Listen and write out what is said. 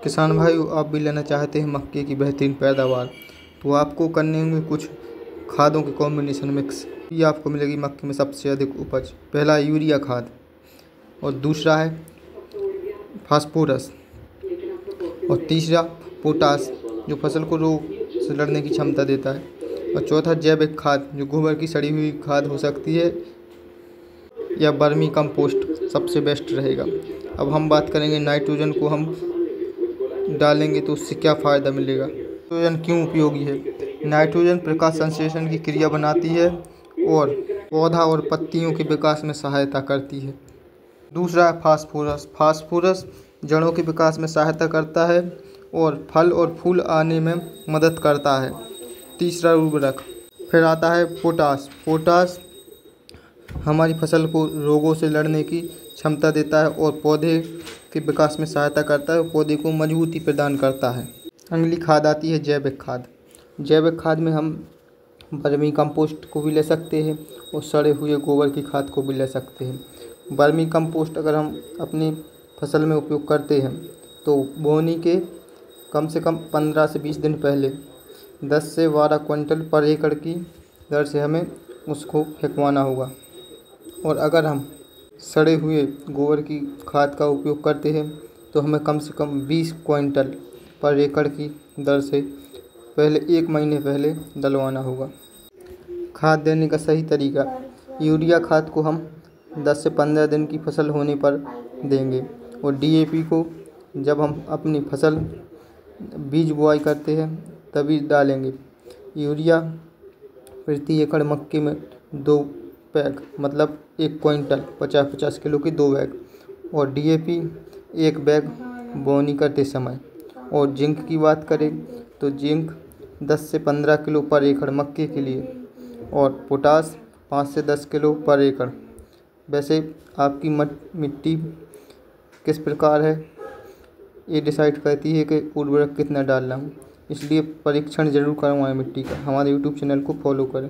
किसान भाई, आप भी लेना चाहते हैं मक्के की बेहतरीन पैदावार, तो आपको करने होंगे कुछ खादों के कॉम्बिनेशन मिक्स। ये आपको मिलेगी मक्के में सबसे अधिक उपज। पहला यूरिया खाद, और दूसरा है फास्फोरस, और तीसरा पोटास जो फसल को रोग से लड़ने की क्षमता देता है, और चौथा जैविक खाद जो गोबर की सड़ी हुई खाद हो सकती है, या वर्मी कंपोस्ट सबसे बेस्ट रहेगा। अब हम बात करेंगे नाइट्रोजन को हम डालेंगे तो उससे क्या फ़ायदा मिलेगा, नाइट्रोजन क्यों उपयोगी है। नाइट्रोजन प्रकाश संश्लेषण की क्रिया बनाती है और पौधा और पत्तियों के विकास में सहायता करती है। दूसरा है फास्फोरस। फास्फोरस जड़ों के विकास में सहायता करता है और फल और फूल आने में मदद करता है। तीसरा उर्वरक। फिर आता है पोटास। पोटास हमारी फसल को रोगों से लड़ने की क्षमता देता है और पौधे के विकास में सहायता करता है और पौधे को मजबूती प्रदान करता है। अगली खाद आती है जैविक खाद। जैविक खाद में हम वर्मी कंपोस्ट को भी ले सकते हैं और सड़े हुए गोबर की खाद को भी ले सकते हैं। वर्मी कंपोस्ट अगर हम अपनी फसल में उपयोग करते हैं तो बोनी के कम से कम 15 से 20 दिन पहले 10 से 12 क्विंटल पर एकड़ की दर से हमें उसको फेंकवाना होगा। और अगर हम सड़े हुए गोबर की खाद का उपयोग करते हैं तो हमें कम से कम 20 क्विंटल पर एकड़ की दर से पहले 1 महीने पहले डलवाना होगा। खाद देने का सही तरीका। यूरिया खाद को हम 10 से 15 दिन की फसल होने पर देंगे और डीएपी को जब हम अपनी फसल बीज बुआई करते हैं तभी डालेंगे। यूरिया प्रति एकड़ मक्के में 2 बैग, मतलब 1 क्विंटल 50-50 किलो की 2 बैग, और डीएपी 1 बैग बोनी करते समय। और जिंक की बात करें तो जिंक 10 से 15 किलो पर एकड़ मक्के के लिए, और पोटास 5 से 10 किलो पर एकड़। वैसे आपकी मिट्टी किस प्रकार है ये डिसाइड करती है कि उर्वरक कितना डालना है, इसलिए परीक्षण ज़रूर करवाएं मिट्टी का। हमारे यूट्यूब चैनल को फॉलो करें।